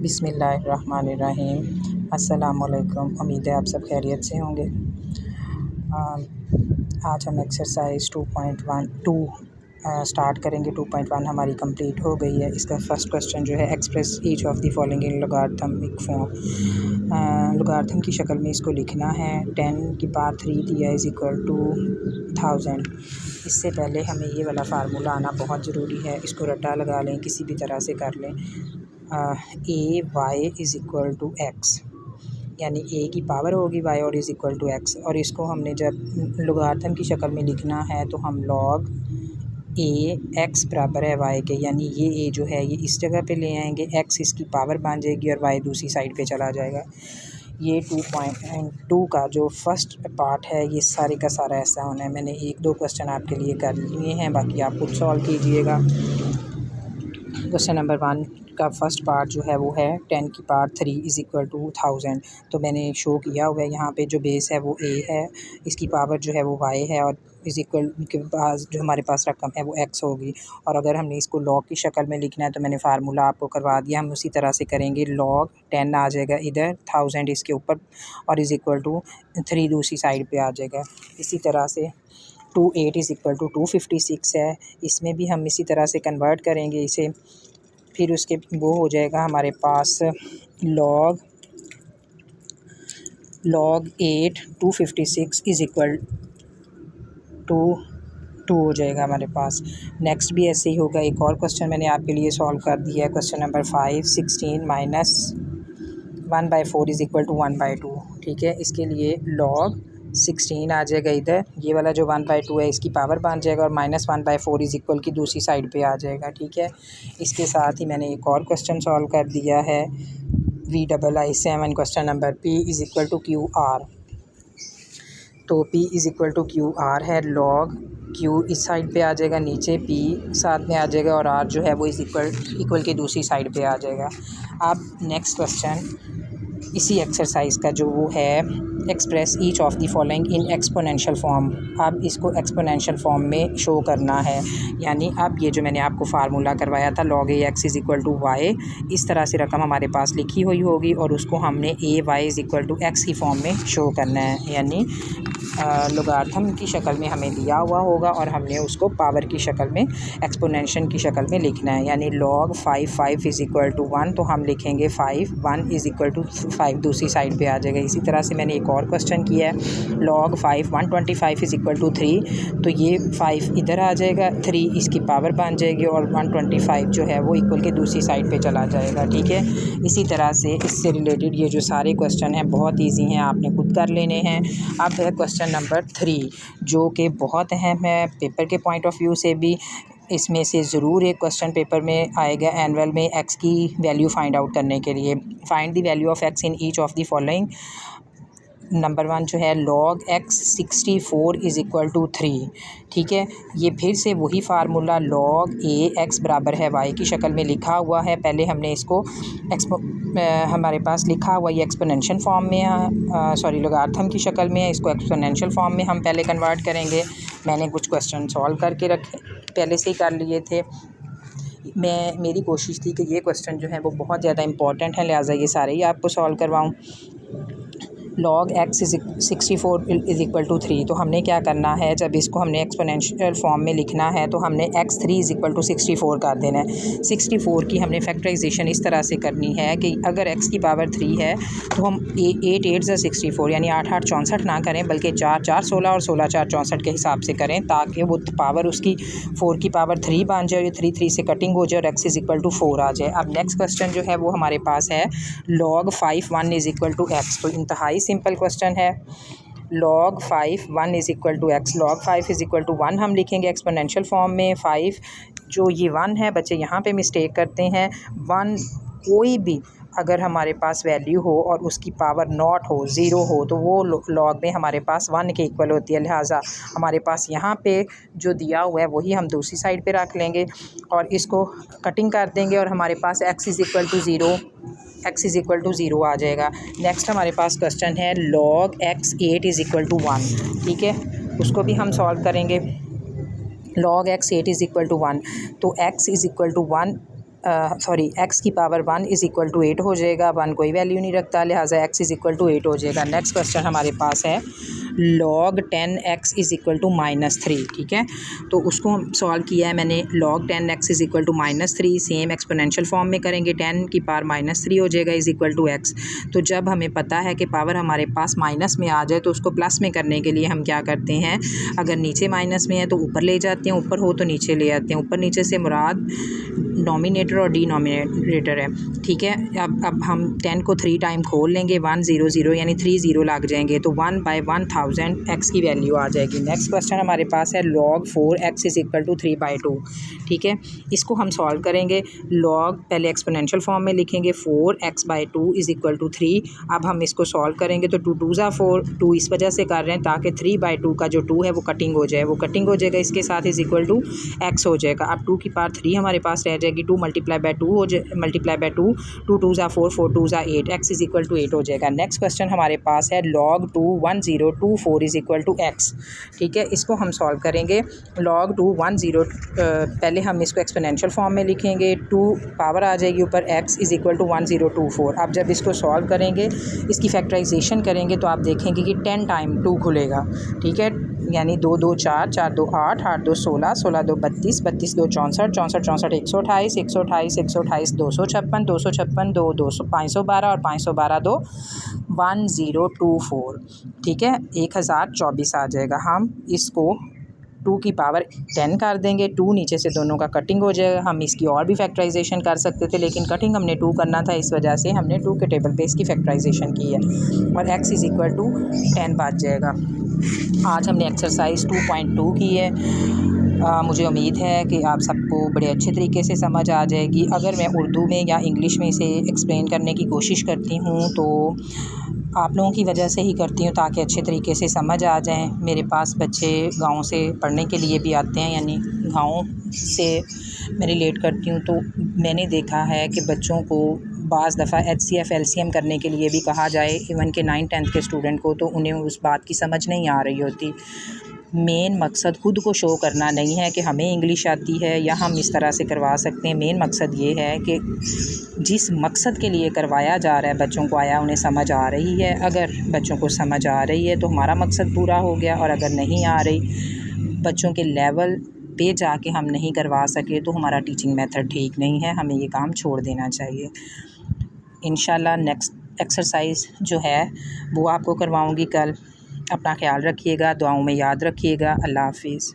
बिस्मिल्लाहिर्रहमानिर्रहीम। अस्सलामुअलैकुम। उम्मीद है आप सब खैरियत से होंगे। आज हम एक्सरसाइज 2.12 स्टार्ट करेंगे। 2.1 हमारी कंप्लीट हो गई है। इसका फर्स्ट क्वेश्चन जो है, express each of the following in logarithmic form. Logarithm की शक्ल में इसको लिखना है। 10 की पावर 3 दिया इज़ इक्वल टू 1000। इससे पहले हमें ये वाला फार्मूला आना बहुत ज़रूरी है। इसको रट्टा लगा लें, किसी भी तरह से कर लें। A Y is equal to X, यानी ए की पावर होगी वाई और इज़ इक्वल टू एक्स। और इसको हमने जब लॉगरिथम की शक्ल में लिखना है तो हम लॉग ए एक्स बराबर है वाई के, यानी ये ए जो है ये इस जगह पे ले आएंगे, एक्स इसकी पावर बन जाएगी और वाई दूसरी साइड पे चला जाएगा। ये 2.2 का जो फर्स्ट पार्ट है ये सारे का सारा ऐसा होना है। मैंने 1-2 क्वेश्चन आपके लिए कर लिए हैं, बाकी आप खुद सॉल्व कीजिएगा। क्वेश्चन नंबर 1 का फर्स्ट पार्ट जो है वो है 10 की पावर 3 इज़ इक्वल टू 1000। तो मैंने शो किया हुआ है यहाँ पे, जो बेस है वो ए है, इसकी पावर जो है वो वाई है और इज़ इक्वल के पास जो हमारे पास रकम है वो एक्स होगी। और अगर हमने इसको लॉग की शक्ल में लिखना है तो मैंने फार्मूला आपको करवा दिया, हम उसी तरह से करेंगे। लॉग 10 आ जाएगा इधर, 1000 इसके ऊपर और इज़ इक्वल टू 3 दूसरी साइड पे आ जाएगा। इसी तरह से 28 इज़ इक्वल टू 256 है, इसमें भी हम इसी तरह से कन्वर्ट करेंगे इसे। फिर उसके वो हो जाएगा हमारे पास लॉग 8 256 इज़ इक्वल टू 2 हो जाएगा हमारे पास। नेक्स्ट भी ऐसे ही होगा। एक और क्वेश्चन मैंने आपके लिए सॉल्व कर दिया है। क्वेश्चन नंबर 5, 16 माइनस 1/4 इज़ इक्वल टू 1/2। ठीक है, इसके लिए लॉग 16 आ जाएगा इधर, ये वाला जो 1/2 है इसकी पावर बन जाएगा और माइनस 1/4 इज़ इक्वल की दूसरी साइड पे आ जाएगा। ठीक है, इसके साथ ही मैंने एक और क्वेश्चन सॉल्व कर दिया है। VII-7 question number P is equal to QR। तो P is equal to QR है। लॉग Q इस साइड पे आ जाएगा, नीचे P साथ में आ जाएगा और R जो है वो इज़ इक्वल की दूसरी साइड पे आ जाएगा। अब नेक्स्ट क्वेश्चन इसी एक्सरसाइज का जो वो है, express each of the following in exponential form. अब इसको एक्सपोनेंशियल फॉर्म में शो करना है, यानी अब ये जो मैंने आपको फार्मूला करवाया था log a x is equal to y, इस तरह से रकम हमारे पास लिखी हुई होगी और उसको हमने A Y is equal to X की फॉर्म में शो करना है। यानी लॉगरिथम की शक्ल में हमें दिया हुआ होगा और हमने उसको पावर की शक्ल में, एक्सपोनेंशियल की शक्ल में लिखना है। यानी लॉग 5 इज़ इक्वल टू 1, तो हम लिखेंगे 5 1 इज़ इक्वल टू 5 दूसरी साइड पे आ जाएगा। इसी तरह से मैंने एक और क्वेश्चन किया है। लॉग 5 125 इज़ इक्वल टू 3, तो ये 5 इधर आ जाएगा, 3 इसकी पावर बन जाएगी और 125 जो है वो इक्वल के दूसरी साइड पे चला जाएगा। ठीक है, इसी तरह से इससे रिलेटेड ये जो सारे क्वेश्चन हैं बहुत ईजी हैं, आपने खुद कर लेने हैं। अब है क्वेश्चन नंबर 3 जो कि बहुत अहम है पेपर के पॉइंट ऑफ व्यू से भी। इसमें से ज़रूर एक क्वेश्चन पेपर में आएगा एनुअल में, एक्स की वैल्यू फाइंड आउट करने के लिए। Find the value of x in each of the following. Number 1 जो है log x 64 is equal to 3। ठीक है, ये फिर से वही फार्मूला लॉग ए एक्स बराबर है वाई की शक्ल में लिखा हुआ है। पहले हमने इसको हमारे पास लिखा हुआ ये एक्सपोनेंशियल फॉर्म में है, सॉरी लॉगरिथम की शक्ल में है, इसको एक्सपोनेंशियल फॉर्म में हम पहले कन्वर्ट करेंगे। मैंने कुछ क्वेश्चन सॉल्व करके रखे, पहले से ही कर लिए थे। मेरी कोशिश थी कि ये क्वेश्चन जो है वो बहुत ज़्यादा इंपॉर्टेंट है, लिहाजा ये सारे ही आपको सॉल्व करवाऊँ। Log x 64 is equal to 3, तो हमने क्या करना है, जब इसको हमने एक्सपोनेंशियल फॉर्म में लिखना है तो हमने x3 इज़ इक्वल टू 64 कर देना है। 64 की हमने फैक्टराइजेशन इस तरह से करनी है कि अगर x की पावर 3 है तो हम 8 8 से 64 यानी 8 8 64 ना करें, बल्कि 4 4 16 और 16 4 64 के हिसाब से करें, ताकि वो पावर उसकी 4 की पावर 3 बन जाए, 3 3 से कटिंग हो जाए और x इज़ इक्वल टू 4 आ जाए। अब नेक्स्ट क्वेश्चन जो है वो हमारे पास है लॉग 5 1 इज़ इक्वल टू एक्स। तो इंतहाई सिंपल क्वेश्चन है। लॉग 5 1 इज़ इक्वल टू एक्स, लॉग 5 इज़ इक्वल टू 1 हम लिखेंगे एक्सपोनेंशियल फॉर्म में। 5 जो ये 1 है, बच्चे यहाँ पे मिस्टेक करते हैं। 1 कोई भी अगर हमारे पास वैल्यू हो और उसकी पावर नॉट हो, ज़ीरो हो, तो वो लॉग में हमारे पास 1 के इक्वल होती है। लिहाजा हमारे पास यहाँ पे जो दिया हुआ है वही हम दूसरी साइड पे रख लेंगे और इसको कटिंग कर देंगे और हमारे पास x is equal to 0, x is equal to 0 आ जाएगा। नेक्स्ट हमारे पास क्वेश्चन है log x 8 is equal to 1। ठीक है, उसको भी हम सॉल्व करेंगे। Log x 8 is equal to 1, तो x is equal to 1 sorry x की पावर 1 इज़ इक्वल टू 8 हो जाएगा। 1 कोई वैल्यू नहीं रखता, लिहाजा x इज़ इक्वल टू 8 हो जाएगा। नेक्स्ट क्वेश्चन हमारे पास है log 10x is equal to -3। ठीक है, तो उसको हम सॉल्व किया है मैंने। log 10x is equal to -3 same exponential form में करेंगे, 10 की पावर -3 हो जाएगा इज़ इक्वल टू x। तो जब हमें पता है कि पावर हमारे पास माइनस में आ जाए तो उसको प्लस में करने के लिए हम क्या करते हैं, अगर नीचे माइनस में है तो ऊपर ले जाते हैं, ऊपर हो तो नीचे ले आते हैं। ऊपर नीचे से मुराद नॉमिनेटर और डिनोमिनेटर है। ठीक है, अब हम 10 को 3 टाइम खोल लेंगे, 1 0 0 यानी 3 0 लग जाएंगे, तो 1/1000 x की वैल्यू आ जाएगी। नेक्स्ट क्वेश्चन हमारे पास है log 4x is equal to 3/2। ठीक है, इसको हम सॉल्व करेंगे। log पहले एक्सपोनेंशियल फॉर्म में लिखेंगे, 4x/2 इज़ इक्वल टू 3। अब हम इसको सॉल्व करेंगे तो 2 2 ज़ा 4, 2 इस वजह से कर रहे हैं ताकि 3/2 का जो 2 है वो कटिंग हो जाए, वो कटिंग हो जाएगा, इसके साथ इज़ इक्वल टू x हो जाएगा। अब 2 की पावर 3 हमारे पास रह जाएगी, 2 मल्टीप्लाई बाय 2 हो जाए, मल्टीप्लाई बाय 2, 2 2 ज़ा 4, 4 2 ज़ा 8, x इज़ इक्वल टू 8 हो जाएगा। नेक्स्ट क्वेश्चन हमारे पास है log 2 1024 is equal to x। ठीक है, इसको हम सॉल्व करेंगे। log 2 10 पहले हम इसको एक्सपोनेंशियल फॉर्म में लिखेंगे, 2 पावर आ जाएगी ऊपर, x इज़ इक्वल टू 1024। अब जब इसको सॉल्व करेंगे, इसकी फैक्टराइजेशन करेंगे तो आप देखेंगे कि 10 टाइम 2 खुलेगा। ठीक है, यानी 2 2 4, 4 2 8, 8 2 16, 16 2 32, 32 2 64, 64 64 128, 128 128 256, 256 2 200 512 और 512 2 1024। ठीक है, 1024 आ जाएगा। हम इसको 2 की पावर 10 कर देंगे, 2 नीचे से दोनों का कटिंग हो जाएगा। हम इसकी और भी फैक्टराइजेशन कर सकते थे, लेकिन कटिंग हमने 2 करना था, इस वजह से हमने 2 के टेबल पे इसकी फैक्टराइजेशन की है और x इज़ इक्वल टू 10 बच जाएगा। आज हमने एक्सरसाइज 2.2 की है। मुझे उम्मीद है कि आप सबको बड़े अच्छे तरीके से समझ आ जाएगी। अगर मैं उर्दू में या इंग्लिश में इसे एक्सप्लेन करने की कोशिश करती हूँ तो आप लोगों की वजह से ही करती हूँ, ताकि अच्छे तरीके से समझ आ जाएं। मेरे पास बच्चे गांव से पढ़ने के लिए भी आते हैं, यानी गांव से मैं रिलेट करती हूँ, तो मैंने देखा है कि बच्चों को बाज़ दफ़ा HCF LCM करने के लिए भी कहा जाए, इवन के 9th-10th के स्टूडेंट को, तो उन्हें उस बात की समझ नहीं आ रही होती। मेन मकसद ख़ुद को शो करना नहीं है कि हमें इंग्लिश आती है या हम इस तरह से करवा सकते हैं। मेन मकसद ये है कि जिस मकसद के लिए करवाया जा रहा है बच्चों को, आया उन्हें समझ आ रही है। अगर बच्चों को समझ आ रही है तो हमारा मकसद पूरा हो गया, और अगर नहीं आ रही, बच्चों के लेवल पे जाके हम नहीं करवा सके, तो हमारा टीचिंग मेथड ठीक नहीं है, हमें ये काम छोड़ देना चाहिए। इंशाल्लाह नेक्स्ट एक्सरसाइज जो है वो आपको करवाऊँगी कल। अपना ख्याल रखिएगा, दुआओं में याद रखिएगा। अल्लाह हाफ़िज़।